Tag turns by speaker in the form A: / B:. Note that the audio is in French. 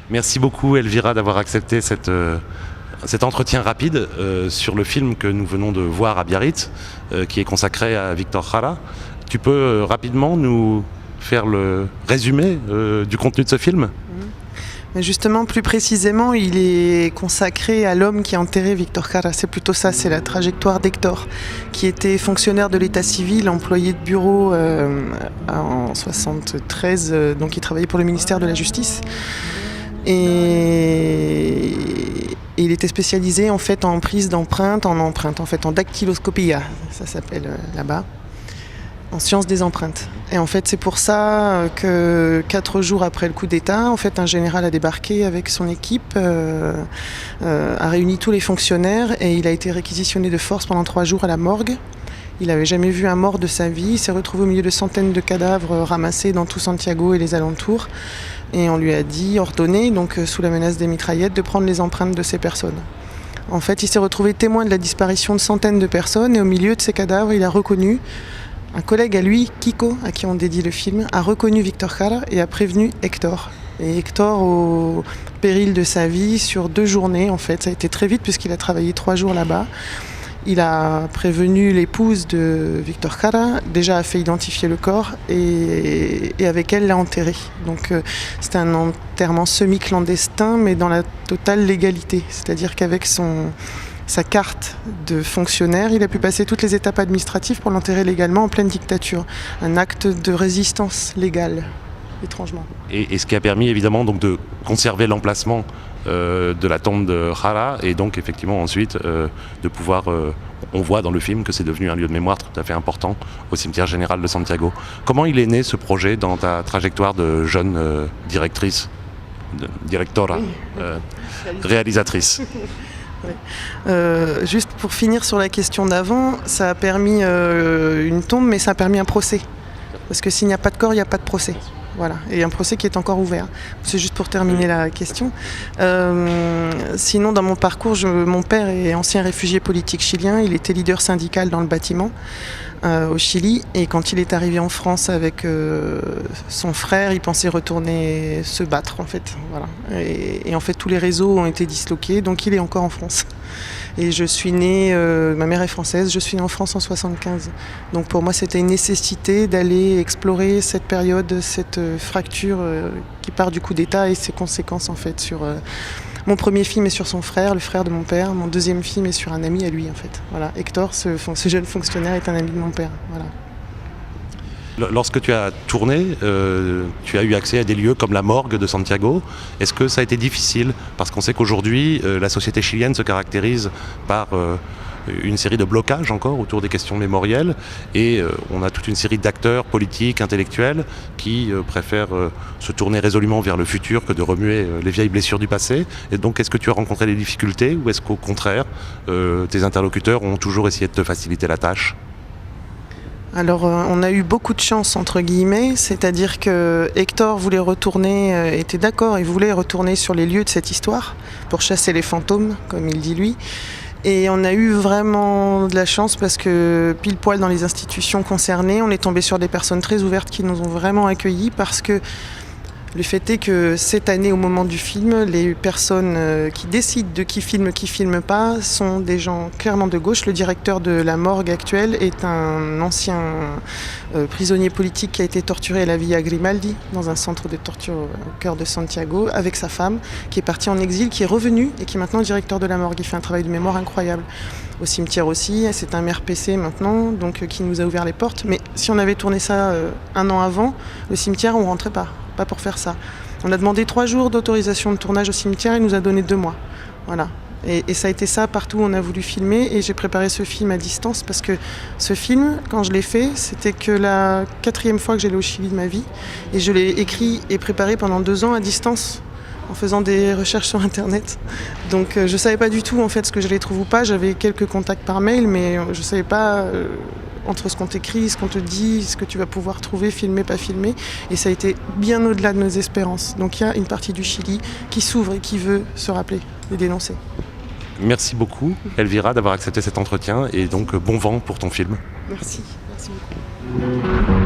A: Merci beaucoup Elvira d'avoir accepté cet entretien rapide sur le film que nous venons de voir à Biarritz, qui est consacré à Victor Jara. Tu peux rapidement nous faire le résumé du contenu de ce film ?
B: Mais justement, plus précisément, il est consacré à l'homme qui a enterré Victor Jara. C'est plutôt ça, c'est la trajectoire d'Hector, qui était fonctionnaire de l'état civil, employé de bureau en 73, donc il travaillait pour le ministère de la Justice. Et il était spécialisé en fait en prise d'empreintes, en dactyloscopie, ça s'appelle là-bas, en sciences des empreintes. Et en fait, c'est pour ça que 4 jours après le coup d'État, en fait, un général a débarqué avec son équipe, a réuni tous les fonctionnaires et il a été réquisitionné de force pendant 3 jours à la morgue. Il n'avait jamais vu un mort de sa vie. Il s'est retrouvé au milieu de centaines de cadavres ramassés dans tout Santiago et les alentours. Et on lui a dit, ordonné, donc sous la menace des mitraillettes, de prendre les empreintes de ces personnes. En fait, il s'est retrouvé témoin de la disparition de centaines de personnes et au milieu de ces cadavres, il a reconnu un collègue à lui, Kiko, à qui on dédie le film, a reconnu Victor Jara et a prévenu Hector. Et Hector, au péril de sa vie, sur 2 journées, en fait, ça a été très vite puisqu'il a travaillé 3 jours là-bas. Il a prévenu l'épouse de Victor Jara, déjà a fait identifier le corps et avec elle l'a enterré. Donc c'était un enterrement semi-clandestin mais dans la totale légalité. C'est-à-dire qu'avec sa carte de fonctionnaire, il a pu passer toutes les étapes administratives pour l'enterrer légalement en pleine dictature. Un acte de résistance légale, étrangement.
A: Et ce qui a permis évidemment donc, de conserver l'emplacement de la tombe de Jara et donc effectivement ensuite de pouvoir, on voit dans le film que c'est devenu un lieu de mémoire tout à fait important au cimetière général de Santiago. Comment il est né ce projet dans ta trajectoire de jeune directrice, directora, réalisatrice?
B: Oui. Juste pour finir sur la question d'avant, ça a permis une tombe mais ça a permis un procès. Parce que s'il n'y a pas de corps, il n'y a pas de procès. Voilà, et un procès qui est encore ouvert. C'est juste pour terminer la question. Sinon, dans mon parcours, mon père est ancien réfugié politique chilien. Il était leader syndical dans le bâtiment au Chili. Et quand il est arrivé en France avec son frère, il pensait retourner se battre, en fait. Voilà. Et en fait, tous les réseaux ont été disloqués, donc il est encore en France. Et je suis née, ma mère est française, je suis née en France en 75. Donc pour moi, c'était une nécessité d'aller explorer cette période, cette fracture qui part du coup d'État et ses conséquences en fait sur mon premier film est sur son frère, le frère de mon père. Mon deuxième film est sur un ami à lui en fait. Voilà, Hector, ce jeune fonctionnaire est un ami de mon père. Voilà.
A: Lorsque tu as tourné, tu as eu accès à des lieux comme la morgue de Santiago. Est-ce que ça a été difficile? Parce qu'on sait qu'aujourd'hui, la société chilienne se caractérise par une série de blocages encore autour des questions mémorielles et on a toute une série d'acteurs politiques, intellectuels qui préfèrent se tourner résolument vers le futur que de remuer les vieilles blessures du passé. Et donc, est-ce que tu as rencontré des difficultés ou est-ce qu'au contraire, tes interlocuteurs ont toujours essayé de te faciliter la tâche?
B: Alors on a eu beaucoup de chance entre guillemets, c'est-à-dire que Hector voulait retourner, était d'accord, il voulait retourner sur les lieux de cette histoire pour chasser les fantômes, comme il dit lui. Et on a eu vraiment de la chance parce que pile poil dans les institutions concernées, on est tombé sur des personnes très ouvertes qui nous ont vraiment accueillis parce que le fait est que cette année, au moment du film, les personnes qui décident de qui filme pas, sont des gens clairement de gauche. Le directeur de la morgue actuelle est un ancien prisonnier politique qui a été torturé à la Villa Grimaldi, dans un centre de torture au cœur de Santiago, avec sa femme, qui est partie en exil, qui est revenu et qui est maintenant directeur de la morgue. Il fait un travail de mémoire incroyable. Au cimetière aussi, c'est un maire PC maintenant, donc qui nous a ouvert les portes. Mais si on avait tourné ça 1 an avant, le cimetière, on rentrait pas pour faire ça. On a demandé 3 jours d'autorisation de tournage au cimetière, il nous a donné 2 mois. Voilà. Et ça a été ça partout où on a voulu filmer et j'ai préparé ce film à distance parce que ce film, quand je l'ai fait, c'était que la 4e fois que j'allais au Chili de ma vie et je l'ai écrit et préparé pendant 2 ans à distance en faisant des recherches sur internet. Donc je savais pas du tout en fait ce que j'allais trouver ou pas, j'avais quelques contacts par mail mais je savais pas entre ce qu'on t'écrit, ce qu'on te dit, ce que tu vas pouvoir trouver, filmer, pas filmer. Et ça a été bien au-delà de nos espérances. Donc il y a une partie du Chili qui s'ouvre et qui veut se rappeler et dénoncer.
A: Merci beaucoup Elvira d'avoir accepté cet entretien et donc bon vent pour ton film.
B: Merci beaucoup.